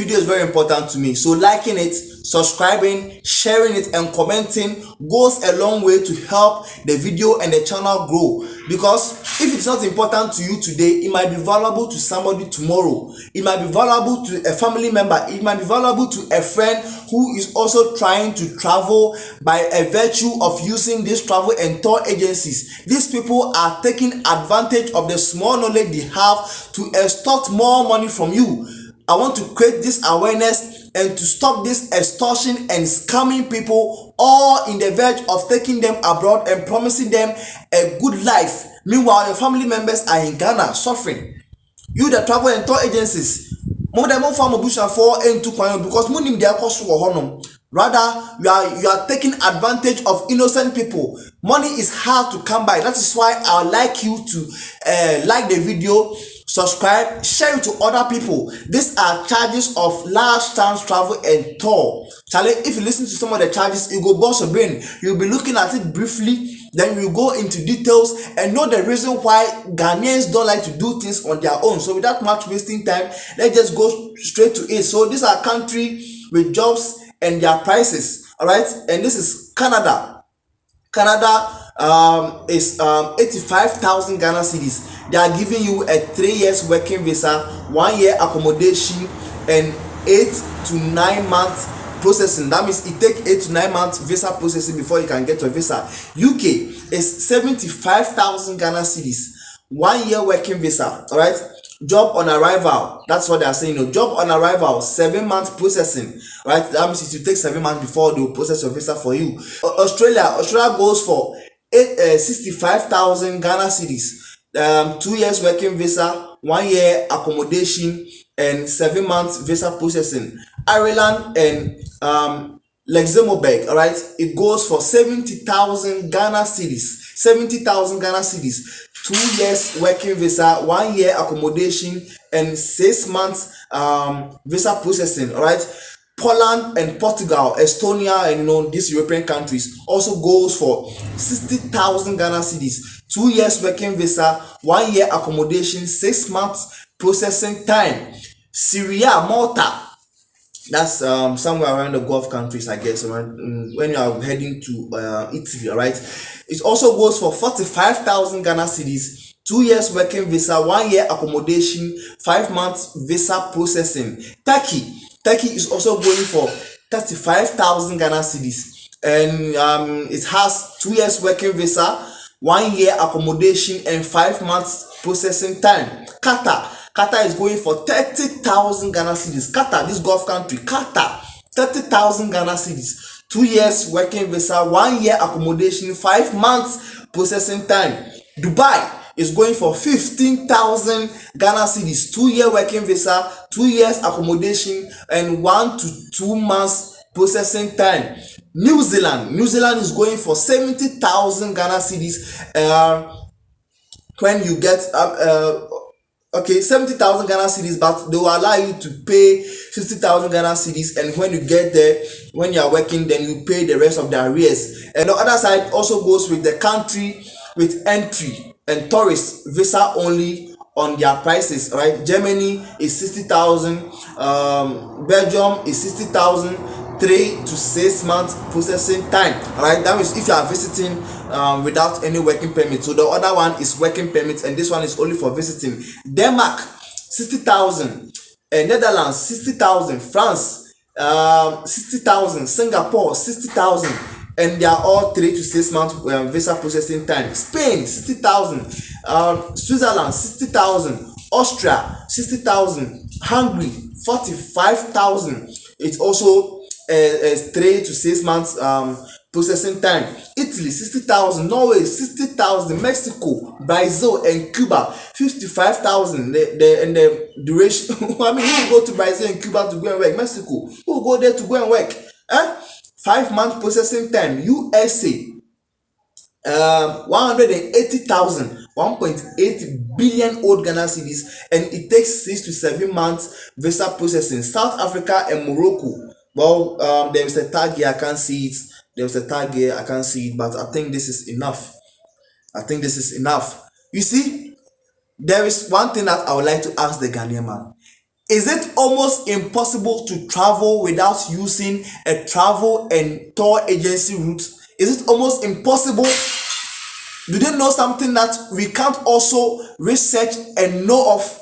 video is very important to me, so liking it, subscribing, sharing it and commenting goes a long way to help the video and the channel grow. Because if it's not important to you today, it might be valuable to somebody tomorrow. It might be valuable to a family member. It might be valuable to a friend who is also trying to travel by a virtue of using these travel and tour agencies. These people are taking advantage of the small knowledge they have to extort more money from you. I want to create this awareness and to stop this extortion and scamming people, all in the verge of taking them abroad and promising them a good life. Meanwhile, your family members are in Ghana suffering. You, the travel and tour agencies, because rather you are taking advantage of innocent people. Money is hard to come by. That is why I would like you to like the video, subscribe, share it to other people. These are charges of large times travel and tour. Charlie, if you listen to some of the charges, you go bust your brain. You'll be looking at it briefly, then you go into details and know the reason why Ghanaians don't like to do things on their own. So without much wasting time, let's just go straight to it. So these are countries with jobs and their prices, all right? And this is Canada. Canada is 85,000 Ghana cedis. They are giving you a 3 years working visa, 1 year accommodation, and 8 to 9 months processing. That means it takes 8 to 9 months visa processing before you can get your visa. UK is 75,000 Ghana cedis, 1 year working visa, all right? Job on arrival, that's what they are saying. Job on arrival, 7 months processing, right? That means it will take 7 months before they will process your visa for you. Australia goes for 65,000 Ghana cedis, 2 years working visa, 1 year accommodation, and 7 months visa processing. Ireland and Luxembourg, all right, it goes for 70,000 Ghana cedis. 70,000 Ghana cedis, 2 years working visa, 1 year accommodation, and 6 months visa processing. All right. Poland and Portugal, Estonia, and these European countries also goes for 60,000 Ghana cedis, 2 years working visa, 1 year accommodation, 6 months processing time. Syria, Malta, that's somewhere around the Gulf countries, I guess, when you are heading to Italy, all right? It also goes for 45,000 Ghana cedis, 2 years working visa, 1 year accommodation, 5 months visa processing. Turkey is also going for 35,000 Ghana cedis, and it has 2 years working visa, 1 year accommodation, and 5 months processing time. Qatar is going for 30,000 Ghana cedis. Qatar, this Gulf country, 30,000 Ghana cedis, 2 years working visa, 1 year accommodation, 5 months processing time. Dubai is going for 15,000 Ghana cedis, 2 year working visa, 2 years accommodation, and 1 to 2 months processing time. New Zealand is going for 70,000 Ghana cedis. When you get 70,000 Ghana cedis, but they will allow you to pay 50,000 Ghana cedis, and when you get there, when you are working, then you pay the rest of the arrears. And the other side also goes with the country with entry and tourist visa only on their prices, right? Germany is 60,000, Belgium is 60,000, 3 to 6 months processing time, all right? That means if you are visiting without any working permit. So the other one is working permit, and this one is only for visiting. Denmark 60,000, Netherlands 60,000, France 60,000, Singapore 60,000, and they are all 3 to 6 months visa processing time. Spain 60,000, Switzerland 60,000, Austria 60,000, Hungary 45,000. It's also 3 to 6 months processing time. Italy 60,000, Norway 60,000, Mexico, Brazil, and Cuba 55,000. The duration. I mean, who will go to Brazil and Cuba to go and work? Mexico, who will go there to go and work? 5 months processing time. USA 180,000, 1.8 billion old Ghana cedis, and it takes 6 to 7 months visa processing. South Africa and Morocco. Well, there is a tag here, I can't see it. There's a tag here, I can't see it, but I think this is enough. You see, there is one thing that I would like to ask the Ghanaian man. Is it almost impossible to travel without using a travel and tour agency route? Is it almost impossible? Do they know something that we can't also research and know of?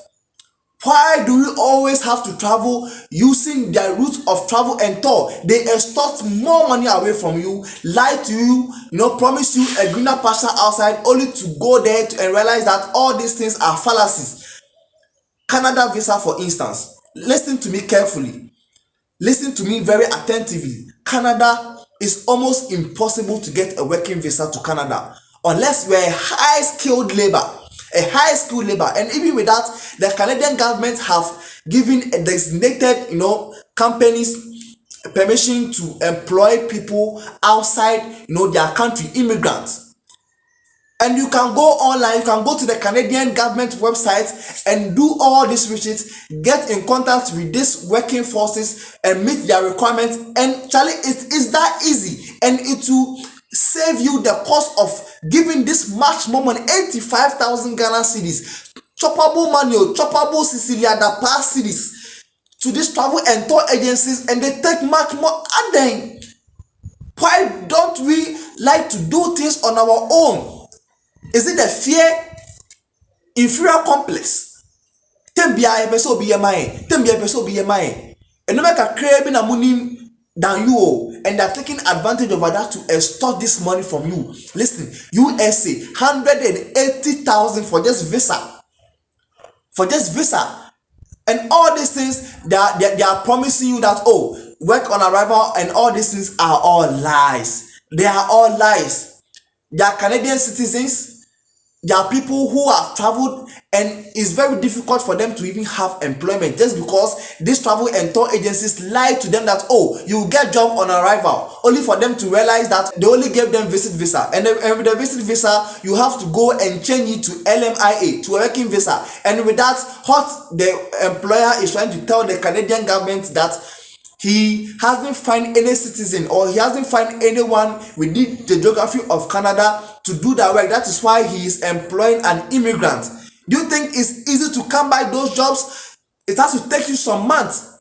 Why do we always have to travel using their route of travel and tour? They extort more money away from you, lie to you, promise you a greener pasture outside, only to go there and realize that all these things are fallacies. Canada visa, for instance. Listen to me carefully. Listen to me very attentively. Canada is almost impossible to get a working visa to Canada unless you are a high skilled labor. And even with that, the Canadian government have given a designated companies permission to employ people outside their country, immigrants. And you can go online, you can go to the Canadian government website and do all these research, get in contact with these working forces and meet their requirements. And Charlie, it is that easy, and it will save you the cost of giving this much more money, 85,000 Ghana cedis, choppable manual, choppable Sicilia, the past cedis to these travel and tour agencies, and they take much more. And then, why don't we like to do things on our own? Is it the fear, inferior complex? Tembia epeso bi yemae, tembia epeso bi yemae. Eno make a craving na money than you, and they're taking advantage of that to extort this money from you. Listen, USA 180,000 for just visa, and all these things they are promising you that work on arrival, and all these things are all lies. They are all lies. They are Canadian citizens. There are people who have traveled, and it's very difficult for them to even have employment just because these travel and tour agencies lie to them that you will get job on arrival, only for them to realize that they only gave them visit visa, and with the visit visa you have to go and change it to LMIA, to a working visa. And with that, what the employer is trying to tell the Canadian government that he hasn't found any citizen, or he hasn't found anyone within the geography of Canada to do that work. That is why he is employing an immigrant. Do you think it's easy to come by those jobs? It has to take you some months.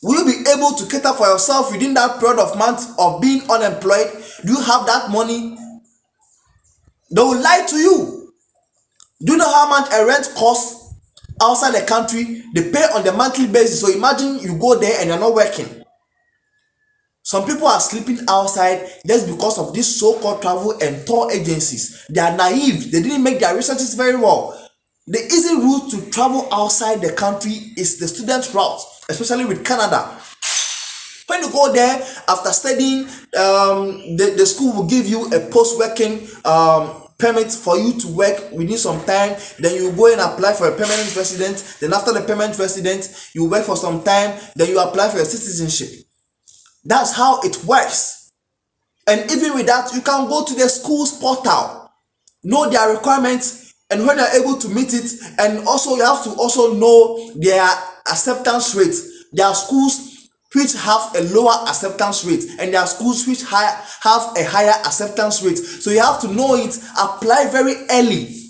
Will you be able to cater for yourself within that period of months of being unemployed? Do you have that money? They will lie to you. Do you know how much a rent costs outside the country? They pay on the monthly basis. So imagine you go there and you're not working. Some people are sleeping outside just because of these so-called travel and tour agencies. They are naive. They didn't make their researches very well. The easy route to travel outside the country is the student route, especially with Canada. When you go there after studying, the school will give you a post-working permit for you to work within some time. Then you go and apply for a permanent resident. Then after the permanent resident, you work for some time. Then you apply for your citizenship. That's how it works. And even with that, you can go to the school's portal, know their requirements, and when you're able to meet it, and also you have to also know their acceptance rate. There are schools which have a lower acceptance rate, and there are schools which have a higher acceptance rate. So you have to know it, apply very early.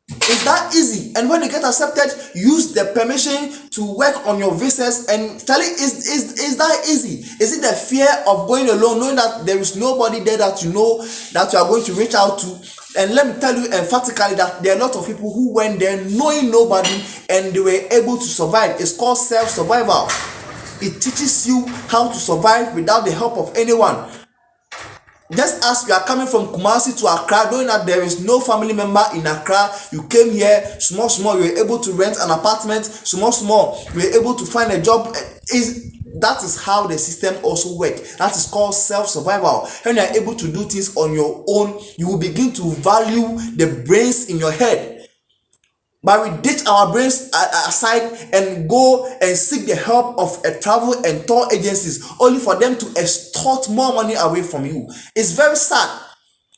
It's that easy. And when you get accepted, use the permission to work on your visas. And tell it, is that easy? Is it the fear of going alone, knowing that there is nobody there that you know that you are going to reach out to? And let me tell you emphatically that there are a lot of people who went there knowing nobody, and they were able to survive. It's called self-survival. It teaches you how to survive without the help of anyone. Just as you are coming from Kumasi to Accra, knowing that there is no family member in Accra, you came here, small, you were able to rent an apartment, small, you were able to find a job. That is how the system also works. That is called self-survival. When you are able to do things on your own, you will begin to value the brains in your head. But we ditch our brains aside and go and seek the help of a travel and tour agencies, only for them to extort more money away from you. It's very sad.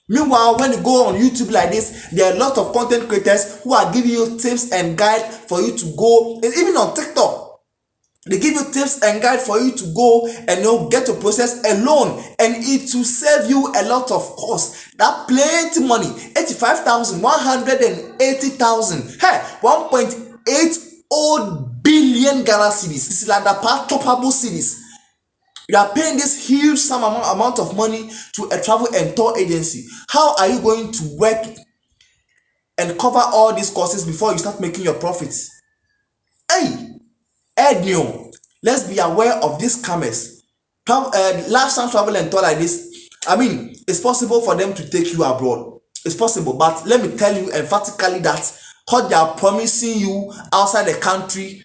Meanwhile, when you go on YouTube like this, there are a lot of content creators who are giving you tips and guide for you to go, and even on TikTok, they give you tips and guide for you to go and get to process a loan, and it will save you a lot of cost. That plenty money, 85,000, 180,000, hey, 1.80 billion Ghana cedis. This is like the palpable cedis. You are paying this huge sum amount of money to a travel and tour agency. How are you going to work and cover all these costs before you start making your profits? Hey, Ednio, let's be aware of these scammers. Lifestyle travel and tour like this, I mean, it's possible for them to take you abroad. It's possible, but let me tell you emphatically that what they are promising you outside the country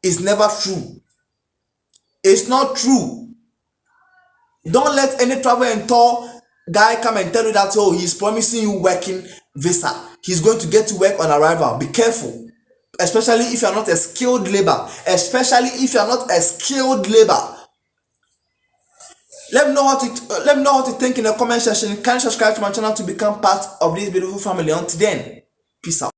is never true. It's not true. Don't let any travel and tour guy come and tell you that, oh, he's promising you working visa. He's going to get to work on arrival. Be careful. Especially if you are not a skilled labor. Especially if you are not a skilled labor. Let me know how to think in the comment section. Can you subscribe to my channel to become part of this beautiful family? Until then, peace out.